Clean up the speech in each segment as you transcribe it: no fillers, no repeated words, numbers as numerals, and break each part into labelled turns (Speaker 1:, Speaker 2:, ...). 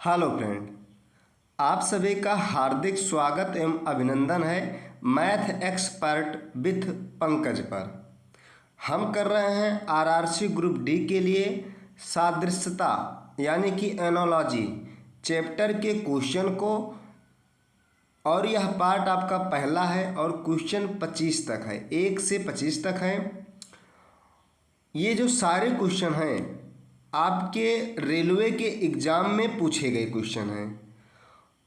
Speaker 1: Hello friend, आप सभी का हार्दिक स्वागत एवं अभिनंदन है मैथ एक्सपर्ट विथ पंकज पर। हम कर रहे हैं आरआरसी ग्रुप डी के लिए सादृश्यता यानी कि एनोलॉजी चैप्टर के क्वेश्चन को, और यह पार्ट आपका पहला है और क्वेश्चन 25 तक है, 1 से 25 तक है। ये जो सारे क्वेश्चन हैं आपके रेलवे के एग्ज़ाम में पूछे गए क्वेश्चन हैं।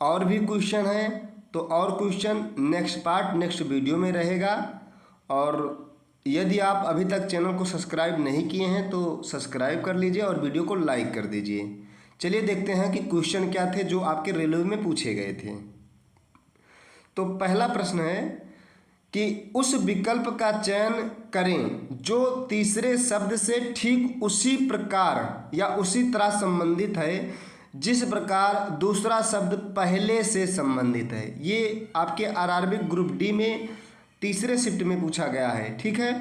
Speaker 1: और भी क्वेश्चन हैं तो और question next part next video में रहेगा। और यदि आप अभी तक चैनल को सब्सक्राइब नहीं किए हैं तो सब्सक्राइब कर लीजिए और वीडियो को लाइक कर दीजिए। चलिए देखते हैं कि क्वेश्चन क्या थे जो आपके रेलवे में पूछे गए थे। तो पहला प्रश्न है कि उस विकल्प का चयन करें जो तीसरे शब्द से ठीक उसी प्रकार या उसी तरह संबंधित है जिस प्रकार दूसरा शब्द पहले से संबंधित है। ये आपके आरआरबी ग्रुप डी में तीसरे शिफ्ट में पूछा गया है। ठीक है,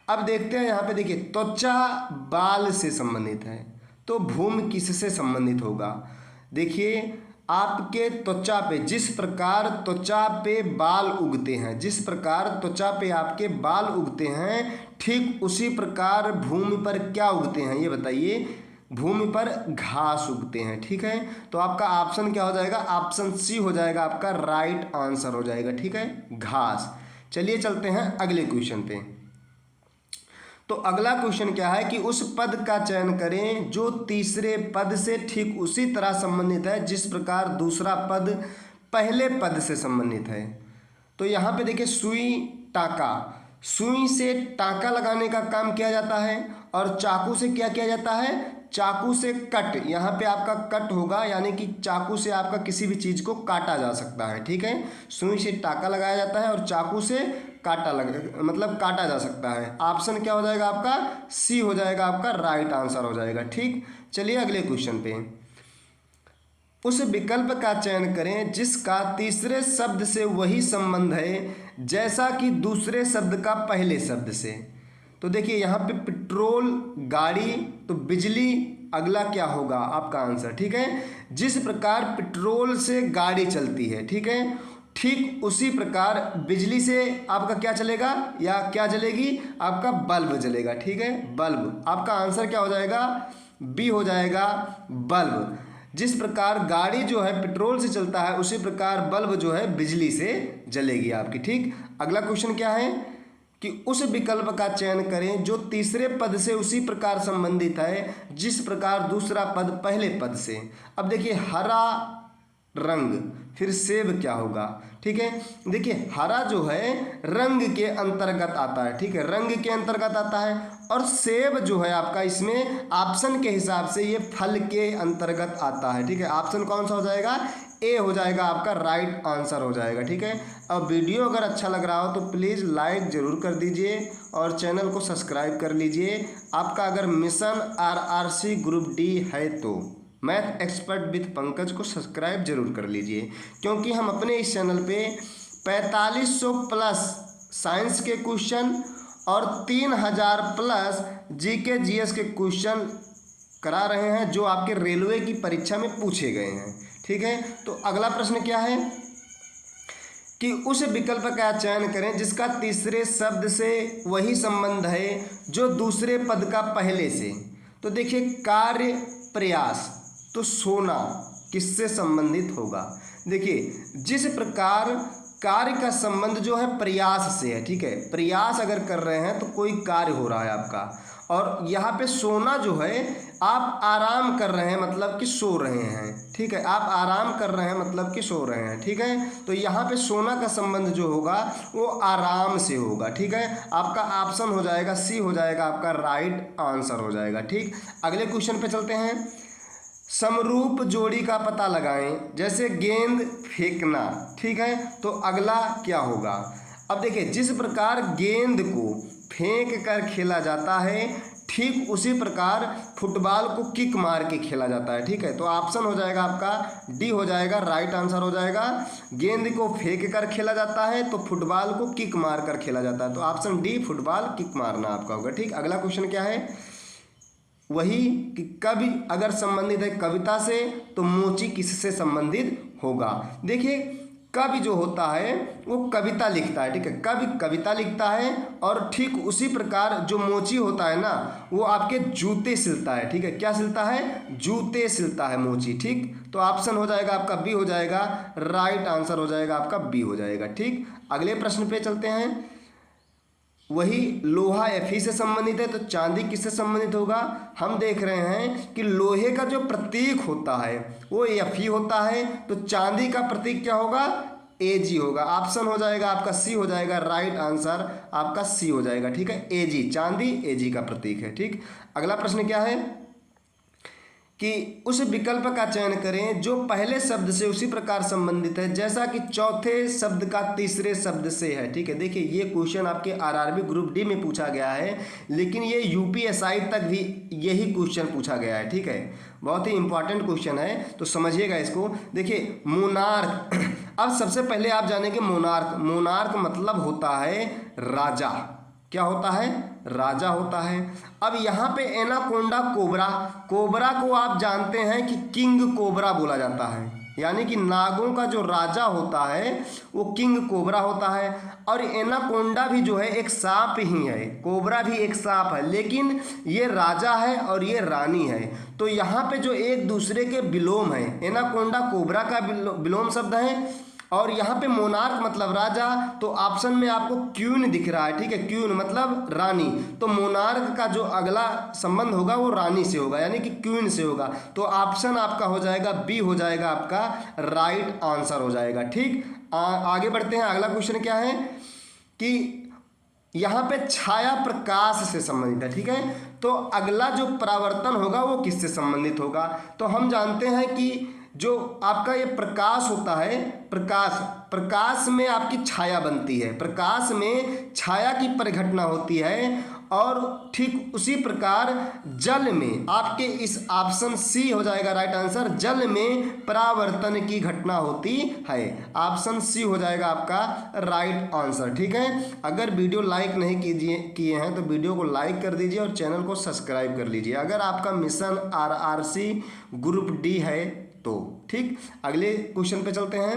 Speaker 1: अब देखते हैं यहाँ पे देखिए, त्वचा बाल से संबंधित है तो भूमि किससे संबंधित होगा। देखिए आपके त्वचा पे जिस प्रकार त्वचा पे बाल उगते हैं, जिस प्रकार त्वचा पे आपके बाल उगते हैं ठीक उसी प्रकार भूमि पर क्या उगते हैं ये बताइए। भूमि पर घास उगते हैं। ठीक है, तो आपका ऑप्शन क्या हो जाएगा, ऑप्शन सी हो जाएगा, आपका राइट आंसर हो जाएगा। ठीक है, घास। चलिए चलते हैं अगले क्वेश्चन पे। तो अगला क्वेश्चन क्या है कि उस पद का चयन करें जो तीसरे पद से ठीक उसी तरह संबंधित है जिस प्रकार दूसरा पद पहले पद से संबंधित है। तो यहाँ पे देखिए सुई टाका, सुई से टाका लगाने का काम किया जाता है और चाकू से क्या किया जाता है, चाकू से कट। यहाँ पे आपका कट होगा यानी कि चाकू से आपका किसी भी चीज़ को काटा जा सकता है। ठीक है, सुई से टाका लगाया जाता है और चाकू से काटा जा सकता है। ऑप्शन क्या हो जाएगा आपका, सी हो जाएगा, आपका राइट आंसर हो जाएगा। ठीक, चलिए अगले क्वेश्चन पे। उस विकल्प का चयन करें जिसका तीसरे शब्द से वही संबंध है जैसा कि दूसरे शब्द का पहले शब्द से। तो देखिए यहाँ पे पेट्रोल गाड़ी, तो बिजली अगला क्या होगा आपका आंसर। ठीक है, जिस प्रकार पेट्रोल से गाड़ी चलती है, ठीक है, ठीक उसी प्रकार बिजली से आपका क्या चलेगा या क्या जलेगी, आपका बल्ब जलेगा। ठीक है, बल्ब। आपका आंसर क्या हो जाएगा, बी हो जाएगा, बल्ब। जिस प्रकार गाड़ी जो है पेट्रोल से चलता है उसी प्रकार बल्ब जो है बिजली से जलेगी आपकी। ठीक, अगला क्वेश्चन क्या है कि उस विकल्प का चयन करें जो तीसरे पद से उसी प्रकार संबंधित है जिस प्रकार दूसरा पद पहले पद से। अब देखिए हरा रंग, फिर सेब क्या होगा। ठीक है, देखिए हरा जो है रंग के अंतर्गत आता है। ठीक है, रंग के अंतर्गत आता है और सेब जो है आपका इसमें ऑप्शन के हिसाब से ये फल के अंतर्गत आता है। ठीक है, ऑप्शन कौन सा हो जाएगा, ए हो जाएगा, आपका राइट आंसर हो जाएगा। ठीक है, अब वीडियो अगर अच्छा लग रहा हो तो प्लीज़ लाइक ज़रूर कर दीजिए और चैनल को सब्सक्राइब कर लीजिए। आपका अगर मिशन आरआरसी ग्रुप डी है तो मैथ एक्सपर्ट विथ पंकज को सब्सक्राइब जरूर कर लीजिए, क्योंकि हम अपने इस चैनल पे 4500 प्लस साइंस के क्वेश्चन और 3000 प्लस जीके जीएस के क्वेश्चन करा रहे हैं जो आपके रेलवे की परीक्षा में पूछे गए हैं। ठीक है, तो अगला प्रश्न क्या है कि उस विकल्प का चयन करें जिसका तीसरे शब्द से वही संबंध है जो दूसरे पद का पहले से। तो देखिए कार्य प्रयास, तो सोना किससे संबंधित होगा। देखिए जिस प्रकार कार्य का संबंध जो है प्रयास से है। ठीक है, प्रयास अगर कर रहे हैं तो कोई कार्य हो रहा है आपका, और यहाँ पे सोना जो है आप आराम कर रहे हैं मतलब कि सो रहे हैं। ठीक है, आप आराम कर रहे हैं मतलब कि सो रहे हैं। ठीक है, तो यहाँ पे सोना का संबंध जो होगा वो आराम से होगा। ठीक है, आपका ऑप्शन हो जाएगा, सी हो जाएगा, आपका राइट आंसर हो जाएगा। ठीक, अगले क्वेश्चन पे चलते हैं। समरूप जोड़ी का पता लगाएं, जैसे गेंद फेंकना। ठीक है, तो अगला क्या होगा। अब देखिए जिस प्रकार गेंद को फेंक कर खेला जाता है ठीक उसी प्रकार फुटबॉल को किक मार के खेला जाता है। ठीक है, तो ऑप्शन हो जाएगा आपका डी हो जाएगा, राइट आंसर हो जाएगा। गेंद को फेंक कर खेला जाता है तो फुटबॉल को किक मार कर खेला जाता है, तो ऑप्शन डी फुटबॉल किक मारना आपका होगा। ठीक, अगला क्वेश्चन क्या है वही कि कवि अगर संबंधित है कविता से तो मोची किससे संबंधित होगा। देखिए कवि जो होता है वो कविता लिखता है, ठीक है, कवि कविता लिखता है और ठीक उसी प्रकार जो मोची होता है ना वो आपके जूते सिलता है, ठीक है, क्या सिलता है, जूते सिलता है मोची, ठीक। तो ऑप्शन हो जाएगा आपका बी हो जाएगा, राइट आंसर हो जाएगा आपका बी हो जाएगा, ठीक। अगले प्रश्न पे चलते हैं। वही लोहा Fe से संबंधित है तो चांदी किससे संबंधित होगा। हम देख रहे हैं कि लोहे का जो प्रतीक होता है वो Fe होता है, तो चांदी का प्रतीक क्या होगा, Ag होगा। ऑप्शन हो जाएगा आपका सी हो जाएगा, राइट आंसर आपका सी हो जाएगा, ठीक है, Ag, चांदी Ag का प्रतीक है, ठीक। अगला प्रश्न क्या है कि उस विकल्प का चयन करें जो पहले शब्द से उसी प्रकार संबंधित है जैसा कि चौथे शब्द का तीसरे शब्द से है, ठीक है। देखिए ये क्वेश्चन आपके आरआरबी ग्रुप डी में पूछा गया है, लेकिन ये यूपीएसआई तक भी यही क्वेश्चन पूछा गया है, ठीक है, बहुत ही इंपॉर्टेंट क्वेश्चन है, तो समझिएगा इसको। देखिए मोनार्क अब सबसे पहले आप जानेंगे मोनार्क, मोनार्क मतलब होता है राजा, क्या होता है, राजा होता है। अब यहाँ पे एनाकोंडा कोबरा, कोबरा को आप जानते हैं कि किंग कोबरा बोला जाता है, यानी कि नागों का जो राजा होता है वो किंग कोबरा होता है। और एनाकोंडा भी जो है एक सांप ही है, कोबरा भी एक सांप है, लेकिन ये राजा है और ये रानी है। तो यहाँ पे जो एक दूसरे के विलोम है, एनाकोंडा कोबरा का विलोम शब्द है और यहाँ पे मोनार्क मतलब राजा, तो ऑप्शन में आपको क्वीन दिख रहा है, ठीक है, क्वीन मतलब रानी, तो मोनार्क का जो अगला संबंध होगा वो रानी से होगा, यानी कि क्वीन से होगा। तो ऑप्शन आपका हो जाएगा बी हो जाएगा आपका राइट आंसर हो जाएगा, ठीक। आगे बढ़ते हैं। अगला क्वेश्चन क्या है कि यहाँ पे छाया प्रकाश से संबंधित है, ठीक है, तो अगला जो परावर्तन होगा वो किससे संबंधित होगा। तो हम जानते हैं कि जो आपका ये प्रकाश होता है, प्रकाश में आपकी छाया बनती है, प्रकाश में छाया की परिघटना होती है, और ठीक उसी प्रकार जल में आपके इस ऑप्शन सी हो जाएगा राइट आंसर, जल में परावर्तन की घटना होती है, ऑप्शन सी हो जाएगा आपका राइट आंसर, ठीक है। अगर वीडियो लाइक नहीं किए हैं तो वीडियो को लाइक कर दीजिए और चैनल को सब्सक्राइब कर लीजिए अगर आपका मिशन आरआरसी ग्रुप डी है तो, ठीक। अगले क्वेश्चन पे चलते हैं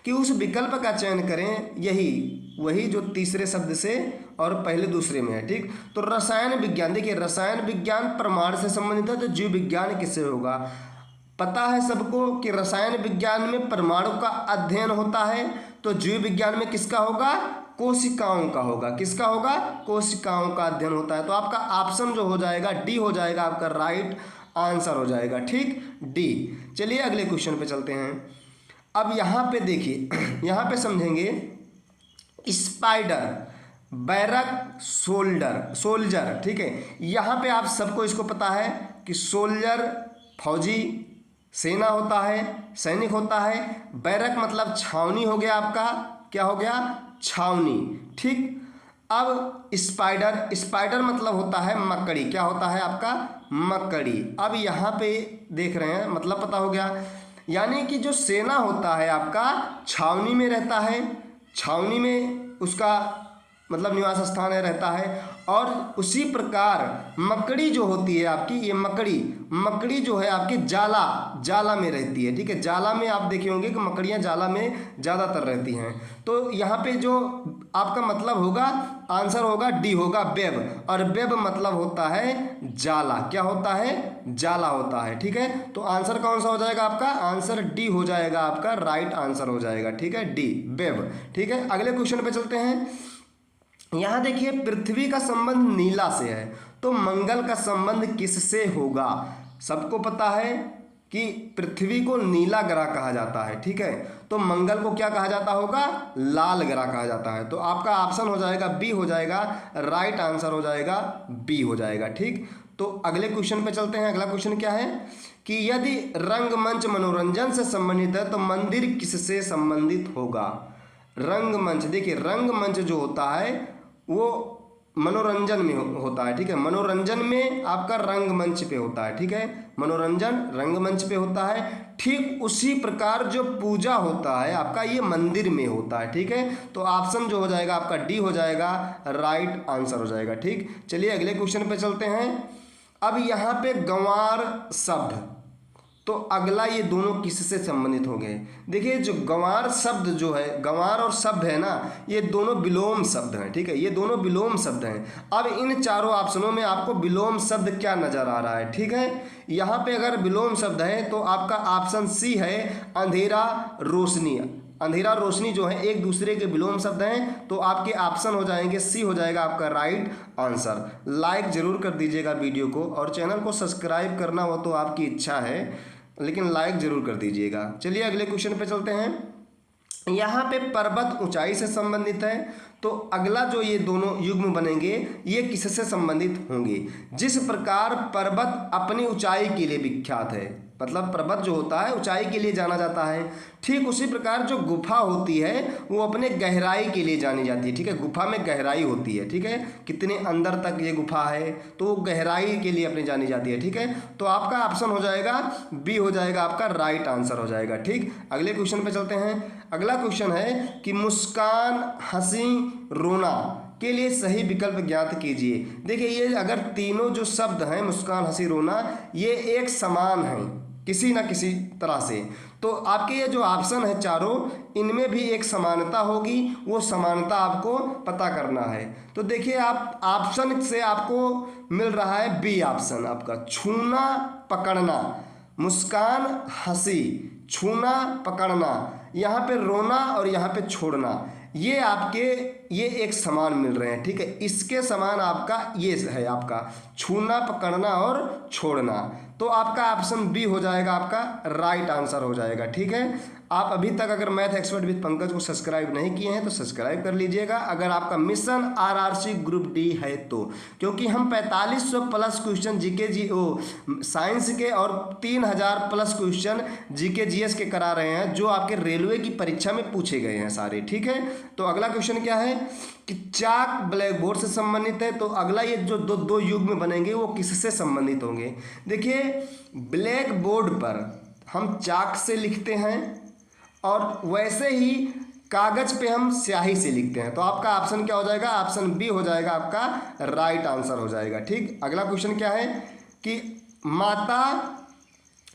Speaker 1: कि उस विकल्प का चयन करें वही जो तीसरे शब्द से और पहले दूसरे में है, ठीक। तो रसायन विज्ञान, देखिए रसायन विज्ञान प्रमाण से संबंधित है, तो जीव विज्ञान किससे होगा। पता है सबको कि रसायन विज्ञान में परमाणु का अध्ययन होता है, तो जीव विज्ञान में किसका होगा, कोशिकाओं का होगा, किसका होगा, कोशिकाओं का अध्ययन होता है। तो आपका ऑप्शन जो हो जाएगा डी हो जाएगा आपका राइट आंसर हो जाएगा, ठीक, डी। चलिए अगले क्वेश्चन पे चलते हैं। अब यहाँ पे देखिए, यहाँ पे समझेंगे स्पाइडर, बैरक, सोल्जर, ठीक है। यहाँ पे आप सबको इसको पता है कि सोल्जर फौजी सेना होता है, सैनिक होता है, बैरक मतलब छावनी हो गया आपका, क्या हो गया, छावनी, ठीक। अब स्पाइडर मतलब होता है मकड़ी, क्या होता है आपका, मकड़ी। अब यहाँ पे देख रहे हैं मतलब पता हो गया, यानी कि जो सेना होता है आपका छावनी में रहता है, छावनी में उसका मतलब निवास स्थान है, रहता है। और उसी प्रकार मकड़ी जो होती है आपकी, ये मकड़ी जो है आपकी जाला में रहती है, ठीक है। जाला में आप देखे होंगे कि मकड़ियाँ जाला में ज़्यादातर रहती हैं। तो यहाँ पे जो आपका मतलब होगा, आंसर होगा डी होगा, वेब, और वेब मतलब होता है जाला, क्या होता है, जाला होता है, ठीक है। तो आंसर कौन सा हो जाएगा आपका, आंसर डी हो जाएगा आपका राइट आंसर हो जाएगा, ठीक है, डी, वेब, ठीक है। अगले क्वेश्चन पे चलते हैं। यहाँ देखिए पृथ्वी का संबंध नीला से है, तो मंगल का संबंध किससे होगा। सबको पता है कि पृथ्वी को नीला ग्रह कहा जाता है, ठीक है, तो मंगल को क्या कहा जाता होगा, लाल ग्रह कहा जाता है। तो आपका ऑप्शन हो जाएगा बी हो जाएगा, राइट आंसर हो जाएगा बी हो जाएगा, ठीक। तो अगले क्वेश्चन पे चलते हैं। अगला क्वेश्चन क्या है कि यदि रंगमंच मनोरंजन से संबंधित है तो मंदिर किससे संबंधित होगा। रंगमंच, देखिए रंगमंच जो होता है वो मनोरंजन में होता है, ठीक है, मनोरंजन में आपका रंगमंच पे होता है, ठीक है, मनोरंजन रंगमंच पे होता है। ठीक उसी प्रकार जो पूजा होता है आपका ये मंदिर में होता है, ठीक है। तो ऑप्शन जो हो जाएगा आपका डी हो जाएगा, राइट आंसर हो जाएगा, ठीक। चलिए अगले क्वेश्चन पे चलते हैं। अब यहाँ पे गंवार शब्द, तो अगला ये दोनों किससे संबंधित हो गए? देखिए जो गंवार शब्द जो है, गंवार और शब्द है ना, ये दोनों विलोम शब्द हैं, ठीक है, ये दोनों विलोम शब्द हैं। अब इन चारों ऑप्शनों में आपको विलोम शब्द क्या नजर आ रहा है? ठीक है, यहाँ पे अगर विलोम शब्द है तो आपका ऑप्शन सी है, अंधेरा रोशनी। अंधेरा रोशनी जो है एक दूसरे के विलोम शब्द हैं, तो आपके ऑप्शन हो जाएंगे सी हो जाएगा आपका राइट आंसर। लाइक जरूर कर दीजिएगा वीडियो को, और चैनल को सब्सक्राइब करना हो तो आपकी इच्छा है, लेकिन लाइक जरूर कर दीजिएगा। चलिए अगले क्वेश्चन पे चलते हैं। यहाँ पे पर्वत ऊंचाई से संबंधित है, तो अगला जो ये दोनों युग्म बनेंगे ये किससे संबंधित होंगे? जिस प्रकार पर्वत अपनी ऊंचाई के लिए विख्यात है, मतलब पर्वत जो होता है ऊंचाई के लिए जाना जाता है, ठीक उसी प्रकार जो गुफा होती है वो अपने गहराई के लिए जानी जाती है। ठीक है, गुफा में गहराई होती है, ठीक है, कितने अंदर तक ये गुफा है, तो वो गहराई के लिए अपनी जानी जाती है। ठीक है, तो आपका ऑप्शन हो जाएगा बी हो जाएगा आपका राइट आंसर हो जाएगा। ठीक, अगले क्वेश्चन पे चलते हैं। अगला क्वेश्चन है कि मुस्कान, हंसी, रोना के लिए सही विकल्प ज्ञात कीजिए। देखिए ये अगर तीनों जो शब्द हैं मुस्कान, हंसी, रोना, ये एक समान हैं किसी ना किसी तरह से, तो आपके ये जो ऑप्शन है चारों, इनमें भी एक समानता होगी, वो समानता आपको पता करना है। तो देखिए आप ऑप्शन से आपको मिल रहा है बी ऑप्शन आपका, छूना पकड़ना, मुस्कान हंसी, छूना पकड़ना, यहाँ पे रोना और यहाँ पे छोड़ना, ये आपके ये एक समान मिल रहे हैं। ठीक है, इसके समान आपका ये है आपका छूना पकड़ना और छोड़ना, तो आपका ऑप्शन बी हो जाएगा आपका राइट आंसर हो जाएगा। ठीक है, आप अभी तक अगर मैथ एक्सपर्ट विद पंकज को सब्सक्राइब नहीं किए हैं तो सब्सक्राइब कर लीजिएगा, अगर आपका मिशन आरआरसी ग्रुप डी है तो, क्योंकि हम 4500 प्लस क्वेश्चन जीके साइंस के और 3000 प्लस क्वेश्चन जीके जीएस के करा रहे हैं, जो आपके रेलवे की परीक्षा में पूछे गए हैं सारे। ठीक है, तो अगला क्वेश्चन क्या है कि चाक ब्लैक बोर्ड से संबंधित है, तो अगला ये जो दो युग्म बनेंगे वो किससे संबंधित होंगे? देखिए ब्लैक बोर्ड पर हम चाक से लिखते हैं और वैसे ही कागज पे हम स्याही से लिखते हैं, तो आपका ऑप्शन क्या हो जाएगा? ऑप्शन बी हो जाएगा आपका राइट आंसर हो जाएगा। ठीक, अगला क्वेश्चन क्या है कि माता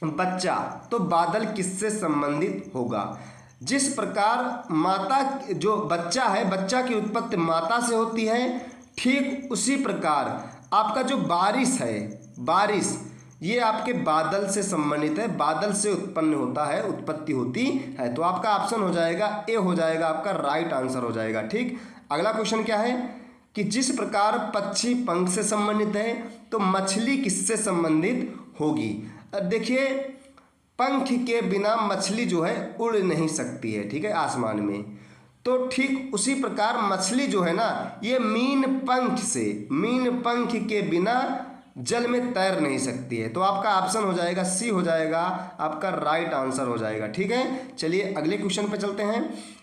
Speaker 1: बच्चा, तो बादल किससे संबंधित होगा? जिस प्रकार माता जो बच्चा है, बच्चा की उत्पत्ति माता से होती है, ठीक उसी प्रकार आपका जो बारिश है, बारिश ये आपके बादल से संबंधित है, बादल से उत्पन्न होता है, उत्पत्ति होती है, तो आपका ऑप्शन हो जाएगा ए हो जाएगा आपका राइट आंसर हो जाएगा। ठीक, अगला क्वेश्चन क्या है कि जिस प्रकार पक्षी पंख से संबंधित है, तो मछली किससे संबंधित होगी? देखिए पंख के बिना मछली जो है उड़ नहीं सकती है, ठीक है, आसमान में, तो ठीक उसी प्रकार मछली जो है ना, ये मीन पंख के बिना जल में तैर नहीं सकती है, तो आपका ऑप्शन हो जाएगा सी हो जाएगा आपका राइट आंसर हो जाएगा। ठीक है, चलिए अगले क्वेश्चन पे चलते हैं।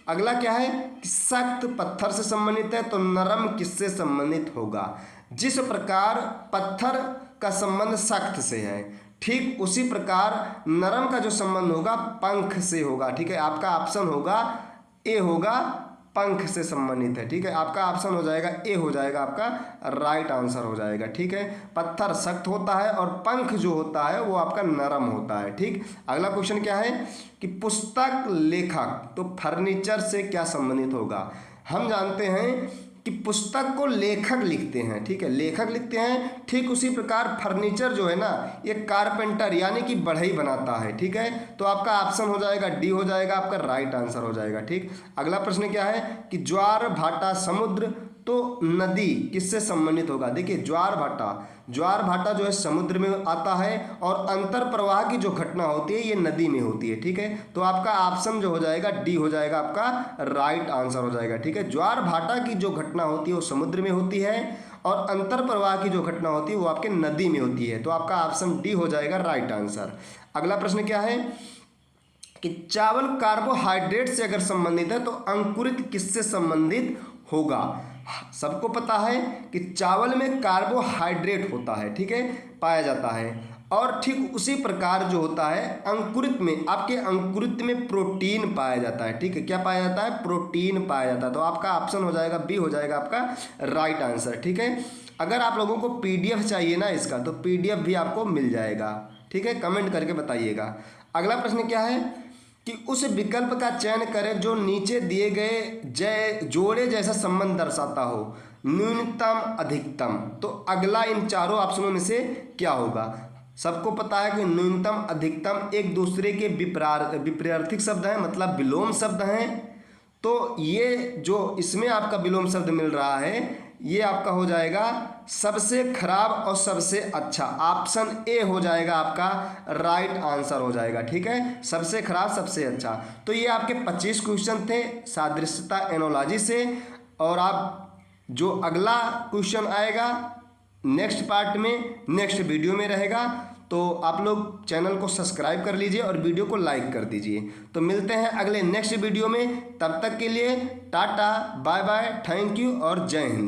Speaker 1: अगला क्या है कि सख्त पत्थर से संबंधित है, तो नरम किससे संबंधित होगा? जिस प्रकार पत्थर का संबंध सख्त से है, ठीक उसी प्रकार नरम का जो संबंध होगा पंख से होगा। ठीक है, आपका ऑप्शन होगा ए होगा पंख से संबंधित है। ठीक है, आपका ऑप्शन हो जाएगा ए हो जाएगा आपका राइट आंसर हो जाएगा। ठीक है, पत्थर सख्त होता है और पंख जो होता है वो आपका नरम होता है। ठीक, अगला क्वेश्चन क्या है कि पुस्तक लेखक, तो फर्नीचर से क्या संबंधित होगा? हम जानते हैं कि पुस्तक को लेखक लिखते हैं, ठीक है, लेखक लिखते हैं, ठीक उसी प्रकार फर्नीचर जो है ना, ये कारपेंटर यानी कि बढ़ई बनाता है। ठीक है, तो आपका ऑप्शन हो जाएगा डी हो जाएगा आपका राइट आंसर हो जाएगा। ठीक, अगला प्रश्न क्या है कि ज्वार भाटा समुद्र, तो नदी किससे संबंधित होगा? देखिए ज्वार भाटा जो है समुद्र में आता है और अंतर प्रवाह की जो घटना होती है ये नदी में होती है। ठीक है, तो आपका ऑप्शन जो हो जाएगा डी हो जाएगा आपका राइट आंसर हो जाएगा। ठीक है, ज्वार भाटा की जो घटना होती है वो समुद्र में होती है और अंतर प्रवाह की जो घटना होती है वो आपके नदी में होती है, तो आपका ऑप्शन डी हो जाएगा राइट आंसर। अगला प्रश्न क्या है कि चावल कार्बोहाइड्रेट से अगर संबंधित है तो अंकुरित किससे संबंधित होगा? सबको पता है कि चावल में कार्बोहाइड्रेट होता है, ठीक है, पाया जाता है, और ठीक उसी प्रकार जो होता है अंकुरित में, आपके अंकुरित में प्रोटीन पाया जाता है। ठीक है, क्या पाया जाता है? प्रोटीन पाया जाता है, तो आपका ऑप्शन हो जाएगा बी हो जाएगा आपका राइट आंसर। ठीक है, अगर आप लोगों को PDF चाहिए ना इसका, तो PDF भी आपको मिल जाएगा। ठीक है, कमेंट करके बताइएगा। अगला प्रश्न क्या है कि उस विकल्प का चयन करें जो नीचे दिए गए जोड़े जैसा संबंध दर्शाता हो, न्यूनतम अधिकतम। तो अगला इन चारों ऑप्शनों में से क्या होगा? सबको पता है कि न्यूनतम अधिकतम एक दूसरे के विपरीतार्थक शब्द हैं, मतलब विलोम शब्द हैं। तो ये जो इसमें आपका विलोम शब्द मिल रहा है, ये आपका हो जाएगा सबसे खराब और सबसे अच्छा। ऑप्शन ए हो जाएगा आपका राइट आंसर हो जाएगा। ठीक है, सबसे खराब सबसे अच्छा। तो ये आपके 25 क्वेश्चन थे सादृश्यता एनोलॉजी से। और आप जो अगला क्वेश्चन आएगा नेक्स्ट पार्ट में, नेक्स्ट वीडियो में रहेगा। तो आप लोग चैनल को सब्सक्राइब कर लीजिए और वीडियो को लाइक कर दीजिए। तो मिलते हैं अगले नेक्स्ट वीडियो में, तब तक के लिए tata bye bye, thank you और जय हिंद।